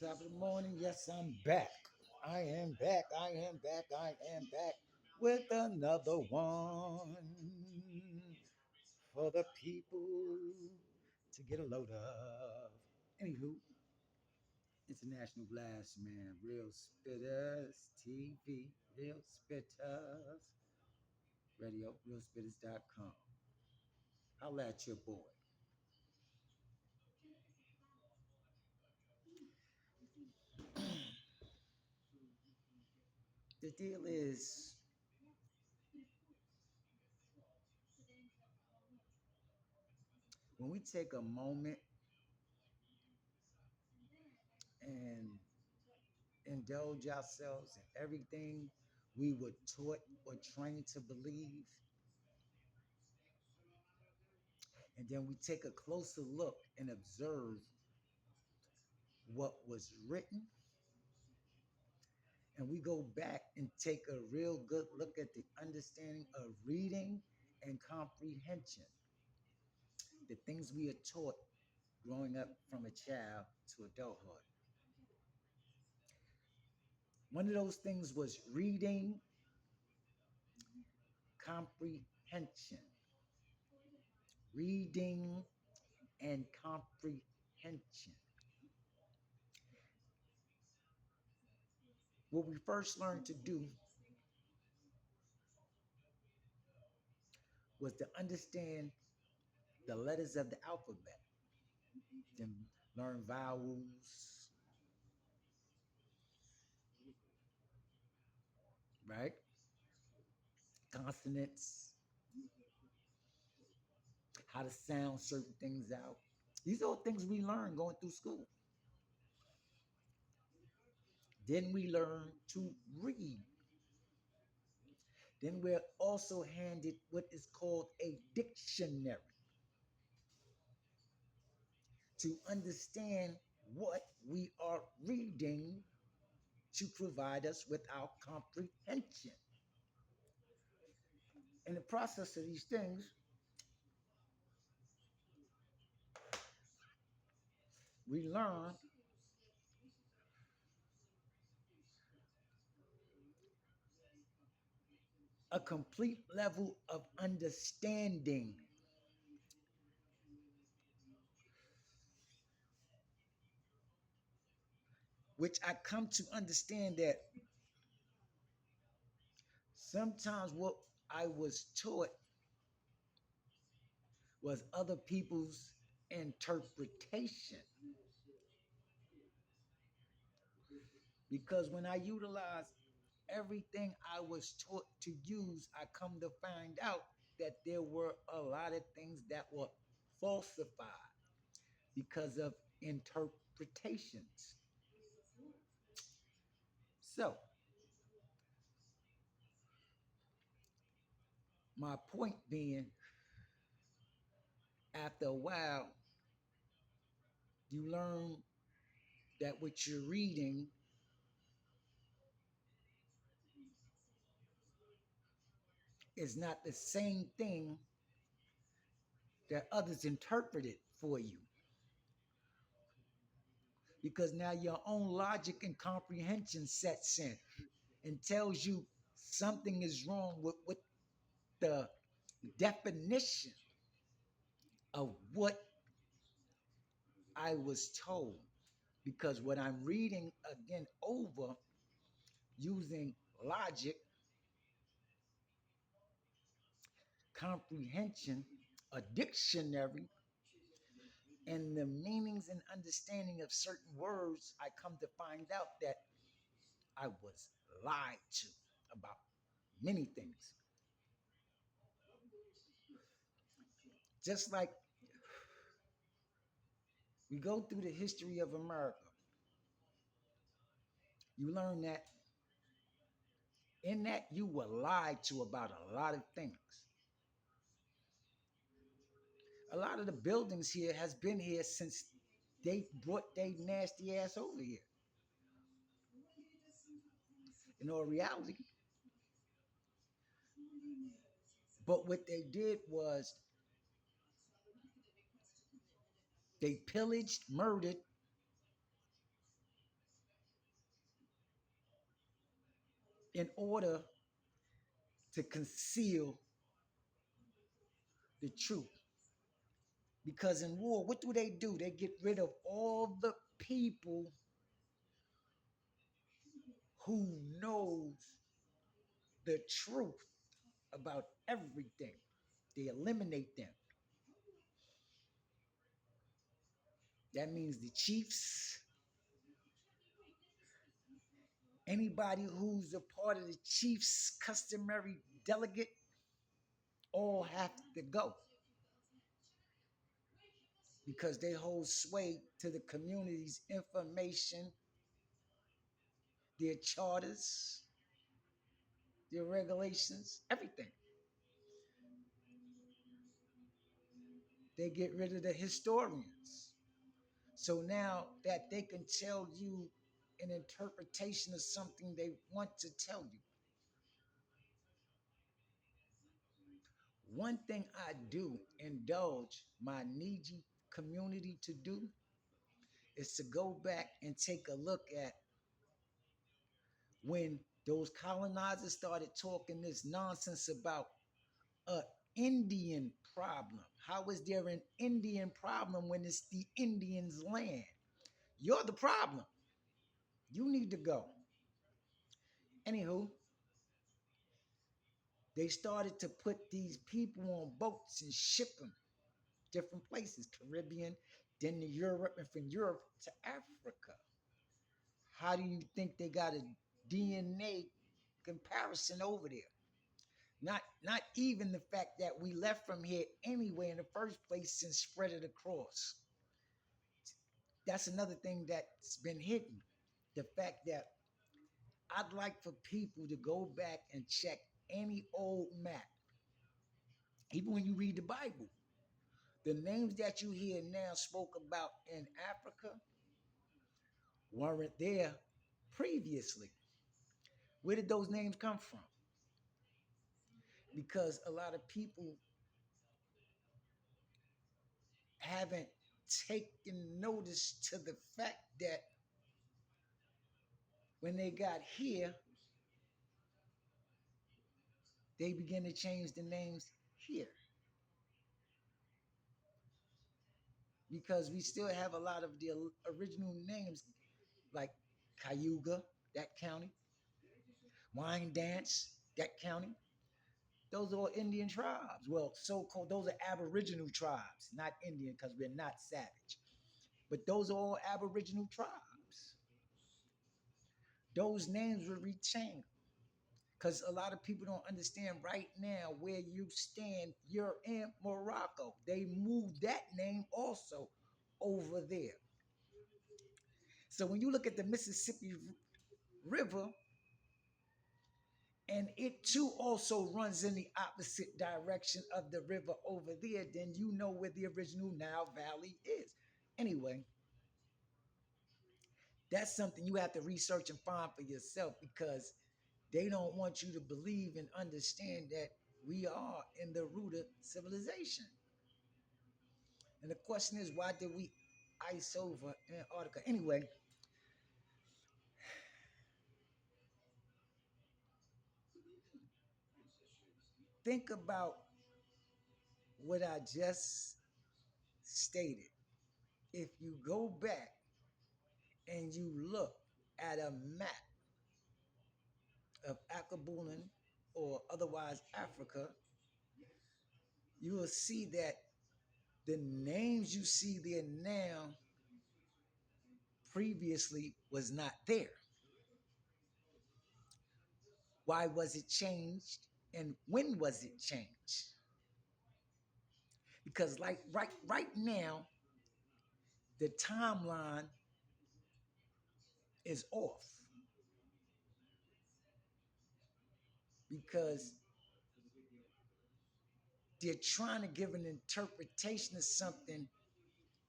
Top of the morning, yes, I'm back. I am back. I am back. I am back with another one for the people to get a load of. Anywho, International Blast Man, Real Spitters TV, Real Spitters Radio, realspitters.com. Holla at your boy. The deal is when we take a moment and indulge ourselves in everything we were taught or trained to believe, and then we take a closer look and observe what was written, and we go back and take a real good look at the understanding of reading and comprehension, the things we are taught growing up from a child to adulthood. One of those things was reading comprehension. Reading and comprehension. What we first learned to do was to understand the letters of the alphabet, then learn vowels, right? Consonants, how to sound certain things out. These are things we learn going through school. Then we learn to read. Then we're also handed what is called a dictionary to understand what we are reading to provide us with our comprehension. In the process of these things, we learn a complete level of understanding, which I come to understand that sometimes what I was taught was other people's interpretation. Because when I utilize everything I was taught to use, I come to find out that there were a lot of things that were falsified because of interpretations. So, my point being, after a while, you learn that what you're reading is not the same thing that others interpreted for you. Because now your own logic and comprehension sets in and tells you something is wrong with what the definition of what I was told. Because what I'm reading again over using logic, comprehension, a dictionary, and the meanings and understanding of certain words, I come to find out that I was lied to about many things. Just like we go through the history of America, you learn that in that you were lied to about a lot of things. A lot of the buildings here has been here since they brought their nasty ass over here. In all reality, but what they did was they pillaged, murdered, in order to conceal the truth. Because in war, what do? They get rid of all the people who knows the truth about everything. They eliminate them. That means the chiefs, anybody who's a part of the chief's customary delegate, all have to go because they hold sway to the community's information, their charters, their regulations, everything. They get rid of the historians. So now that they can tell you an interpretation of something they want to tell you. One thing I do indulge my Niji community to do is to go back and take a look at when those colonizers started talking this nonsense about a Indian problem. How is there an Indian problem when it's the Indians' land? You're the problem. You need to go. Anywho, they started to put these people on boats and ship them different places, Caribbean, then to Europe, and from Europe to Africa. How do you think they got a DNA comparison over there? Not even the fact that we left from here anyway in the first place and spread it across. That's another thing that's been hidden. The fact that I'd like for people to go back and check any old map, even when you read the Bible. The names that you hear now spoke about in Africa weren't there previously. Where did those names come from? Because a lot of people haven't taken notice to the fact that when they got here, they began to change the names here. Because we still have a lot of the original names like Cayuga, that county, Wine Dance, that county. Those are all Indian tribes. Well, so-called, those are Aboriginal tribes, not Indian because we're not savage. But those are all Aboriginal tribes. Those names were retained because a lot of people don't understand right now where you stand. You're in Morocco. They moved that name also over there. So when you look at the Mississippi River, and it too also runs in the opposite direction of the river over there, then you know where the original Nile Valley is. Anyway, that's something you have to research and find for yourself because they don't want you to believe and understand that we are in the root of civilization. And the question is, why did we ice over Antarctica? Anyway, think about what I just stated. If you go back and you look at a map of Akabulan or otherwise Africa, you will see that the names you see there now previously was not there. Why was it changed and when was it changed? Because like right now, the timeline is off because they're trying to give an interpretation of something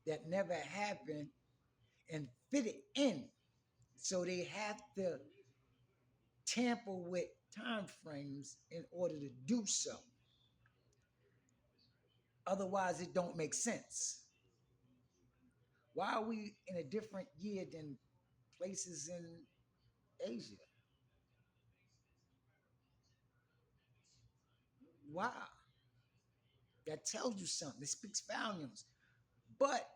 that never happened and fit it in. So they have to tamper with time frames in order to do so. Otherwise, it don't make sense. Why are we in a different year than places in Asia? Wow, that tells you something. It speaks volumes. But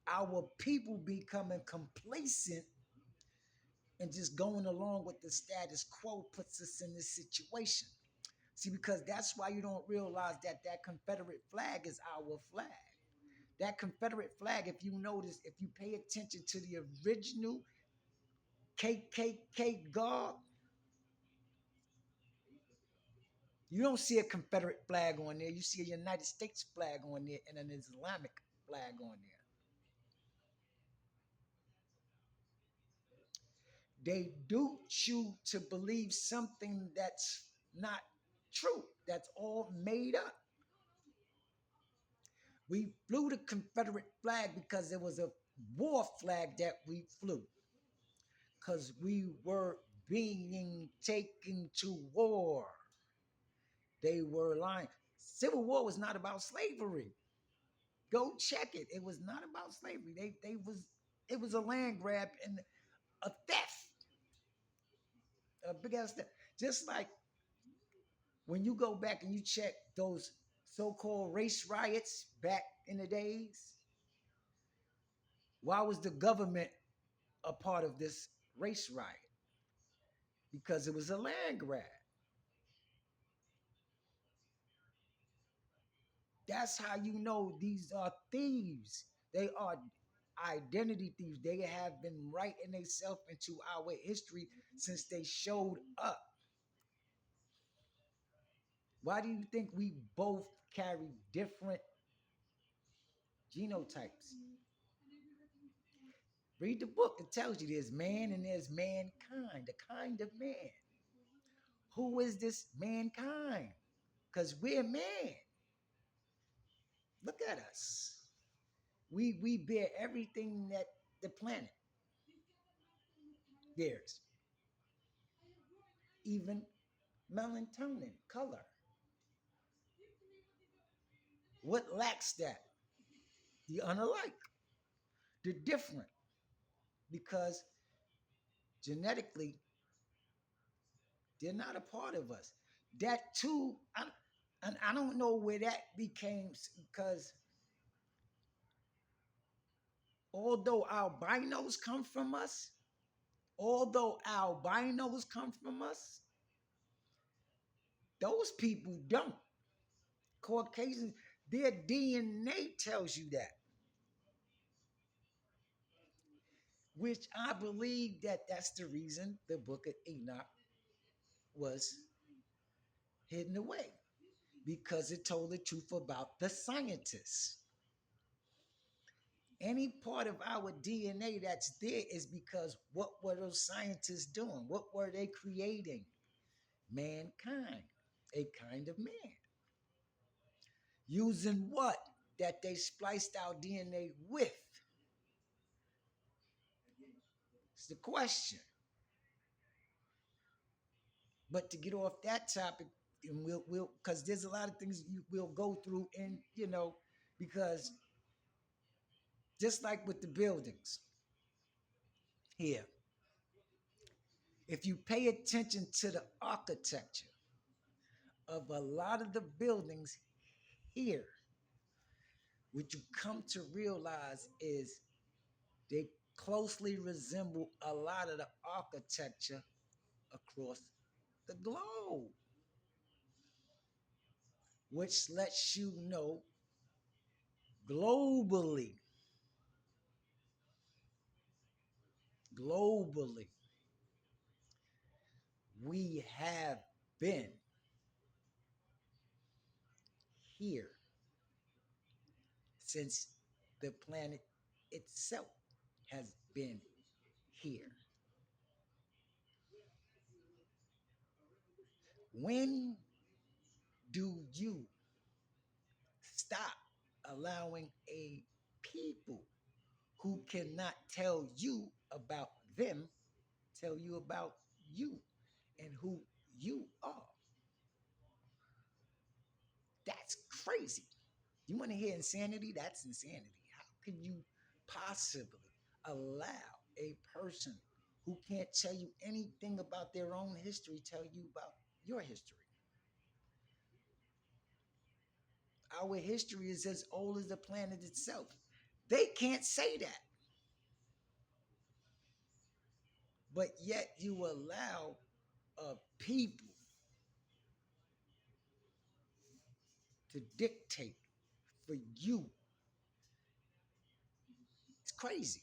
our people becoming complacent and just going along with the status quo puts us in this situation. See, because that's why you don't realize that that Confederate flag is our flag. That Confederate flag, if you notice, if you pay attention to the original KKK garb, you don't see a Confederate flag on there. You see a United States flag on there and an Islamic flag on there. They duped you to believe something that's not true. That's all made up. We flew the Confederate flag because it was a war flag that we flew. Because we were being taken to war. They were lying. Civil War was not about slavery. Go check it. It was not about slavery. They was it was a land grab and a theft, a big ass theft. Just like when you go back and you check those so-called race riots back in the days, why was the government a part of this race riot? Because it was a land grab. That's how you know these are thieves. They are identity thieves. They have been writing themselves into our history since they showed up. Why do you think we both carry different genotypes? Read the book. It tells you there's man and there's mankind, the kind of man. Who is this mankind? Because we're man. Look at us. We bear everything that the planet bears, even melatonin, color. What lacks that? The unalike, the different, because genetically they're not a part of us. That too, and I don't know where that became because although albinos come from us, although albinos come from us, those people don't. Caucasians, their DNA tells you that, which I believe that that's the reason the book of Enoch was hidden away because it told the truth about the scientists. Any part of our DNA that's there is because what were those scientists doing? What were they creating? Mankind, a kind of man. Using what? That they spliced our DNA with? It's the question. But to get off that topic, and we'll because there's a lot of things we'll go through, and because just like with the buildings here, if you pay attention to the architecture of a lot of the buildings here, what you come to realize is they closely resemble a lot of the architecture across the globe, which lets you know globally, globally, we have been here since the planet itself has been here. When do you stop allowing a people who cannot tell you about them tell you about you and who you are? That's crazy. You want to hear insanity? That's insanity. How can you possibly allow a person who can't tell you anything about their own history tell you about your history? Our history is as old as the planet itself. They can't say that. But yet you allow people to dictate for you. It's crazy.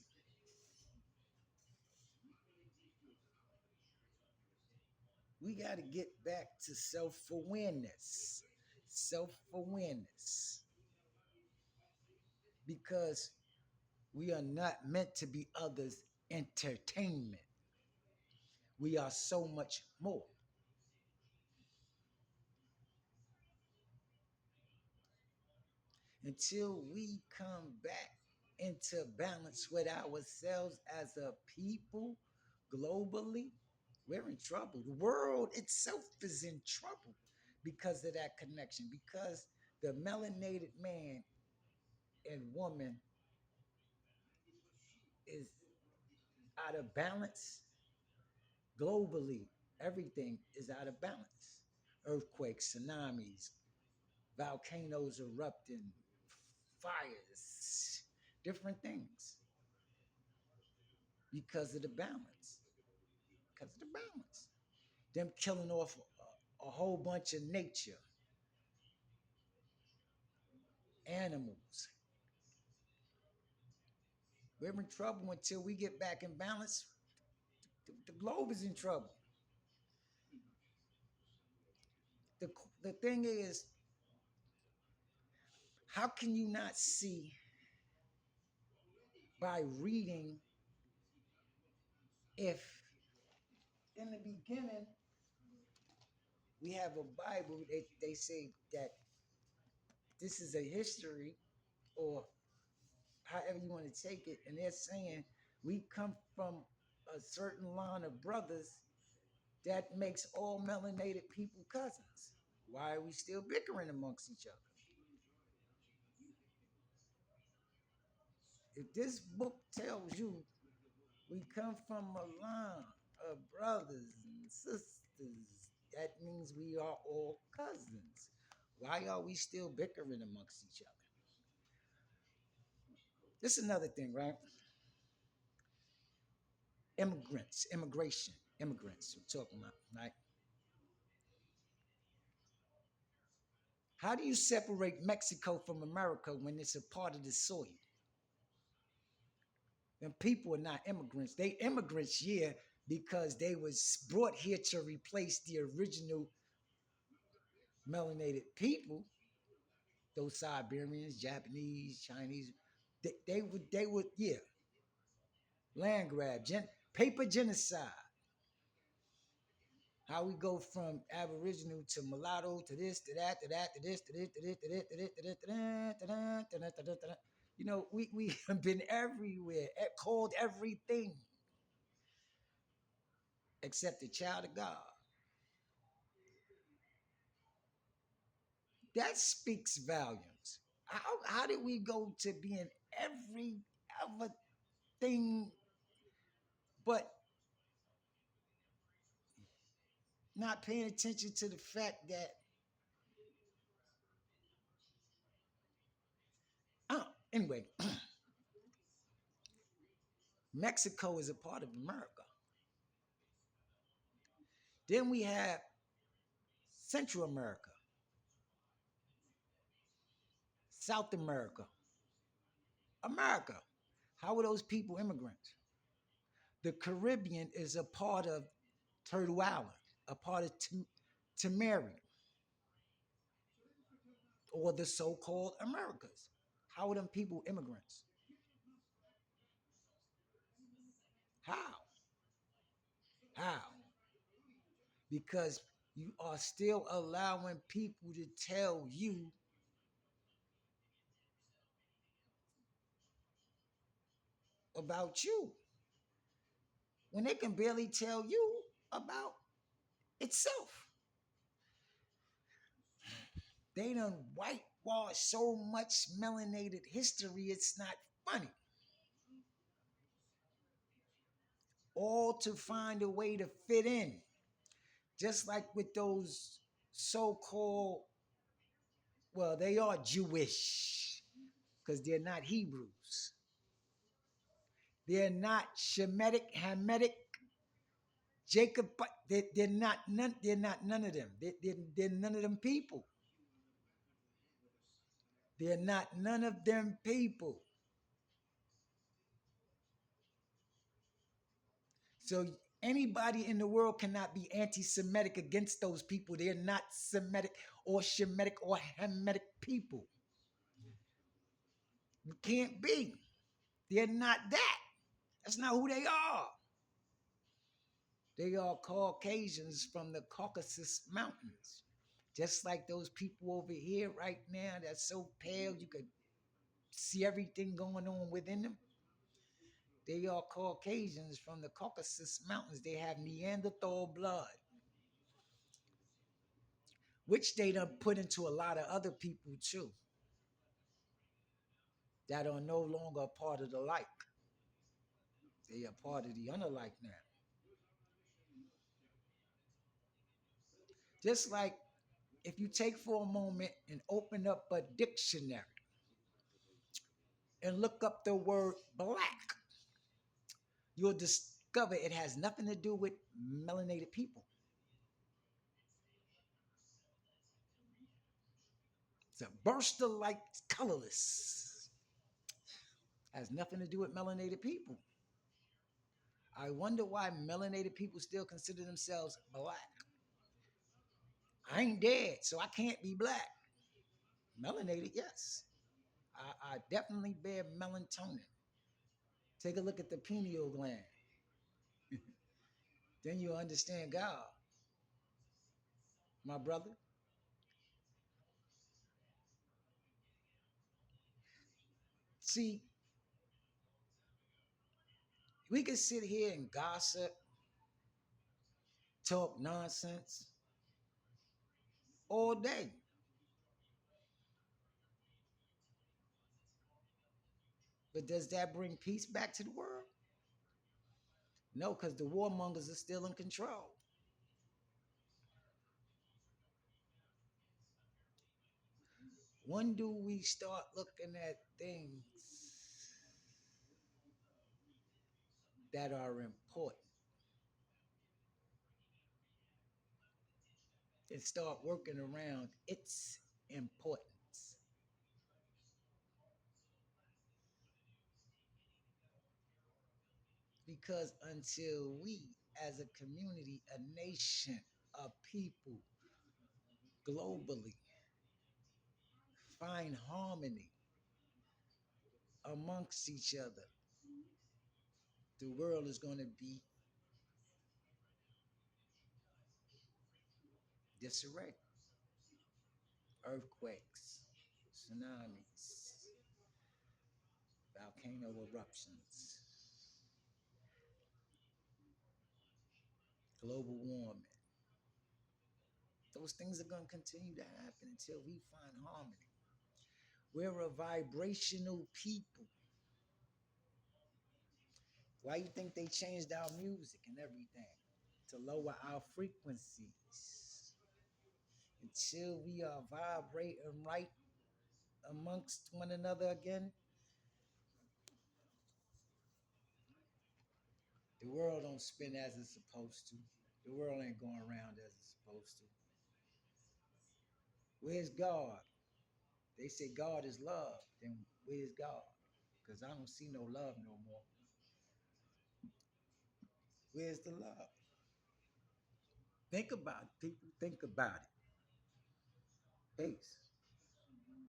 We got to get back to self awareness. Self awareness. Because we are not meant to be others' entertainment. We are so much more. Until we come back into balance with ourselves as a people globally, we're in trouble. The world itself is in trouble because of that connection, because the melanated man and woman is out of balance globally. Everything is out of balance. Earthquakes, tsunamis, volcanoes erupting, fires, different things because of the balance. Because of the balance. Them killing off a whole bunch of nature, animals. We're in trouble until we get back in balance. The globe is in trouble. The, the thing is, how can you not see by reading if in the beginning we have a Bible, they say that this is a history or however you want to take it, and they're saying we come from a certain line of brothers that makes all melanated people cousins. Why are we still bickering amongst each other? If this book tells you we come from a line of brothers and sisters, that means we are all cousins. Why are we still bickering amongst each other? This is another thing, right? Immigrants, immigration, immigrants we're talking about, right? How do you separate Mexico from America when it's a part of the soil? And people are not immigrants. They immigrants, yeah, because they was brought here to replace the original melanated people, those Siberians, Japanese, Chinese. They would, yeah, land grab, paper genocide. How we go from Aboriginal to mulatto to this, to that, to that, to this, to this, to this, to this, to this, to this, to that, to that, to that, to that, to that. You know, we have been everywhere, called everything except the child of God. That speaks volumes. How did we go to being every other thing but not paying attention to the fact that anyway, Mexico is a part of America. Then we have Central America, South America, America. How are those people immigrants? The Caribbean is a part of Turtle Island, a part of Tamari, or the so-called Americas. How are them people immigrants? How? How? Because you are still allowing people to tell you about you when they can barely tell you about itself. They done whitewash so much melanated history, it's not funny. All to find a way to fit in. Just like with those so-called Well, they are Jewish because they're not Hebrews. They're not Shemitic, Hamitic, Jacob. They're not none. They're not none of them. They're none of them people. They're not none of them people. So anybody in the world cannot be anti-Semitic against those people. They're not Semitic or Shemitic or Hamitic people. You can't be. They're not that. That's not who they are. They are Caucasians from the Caucasus Mountains. Just like those people over here right now that's so pale you could see everything going on within them. They are Caucasians from the Caucasus Mountains. They have Neanderthal blood, which they done put into a lot of other people too, that are no longer a part of the like. They are part of the unalike now. Just like if you take for a moment and open up a dictionary and look up the word black, you'll discover it has nothing to do with melanated people. It's a burst of light, colorless. Has nothing to do with melanated people. I wonder why melanated people still consider themselves black. I ain't dead, so I can't be black. Melanated, yes. I definitely bear melatonin. Take a look at the pineal gland. Then you'll understand God, my brother. See, we can sit here and gossip, talk nonsense all day. But does that bring peace back to the world? No, because the warmongers are still in control. When do we start looking at things that are important and start working around its importance? Because until we, as a community, a nation, a people, globally, find harmony amongst each other, the world is going to be disarray. Earthquakes, tsunamis, volcano eruptions, global warming. Those things are going to continue to happen until we find harmony. We're a vibrational people. Why you think they changed our music and everything? To lower our frequencies. Until we are vibrating right amongst one another again, the world don't spin as it's supposed to. The world ain't going around as it's supposed to. Where's God? They say God is love. Then where's God? Because I don't see no love no more. Where's the love? Think about it, people. Think about it. Peace.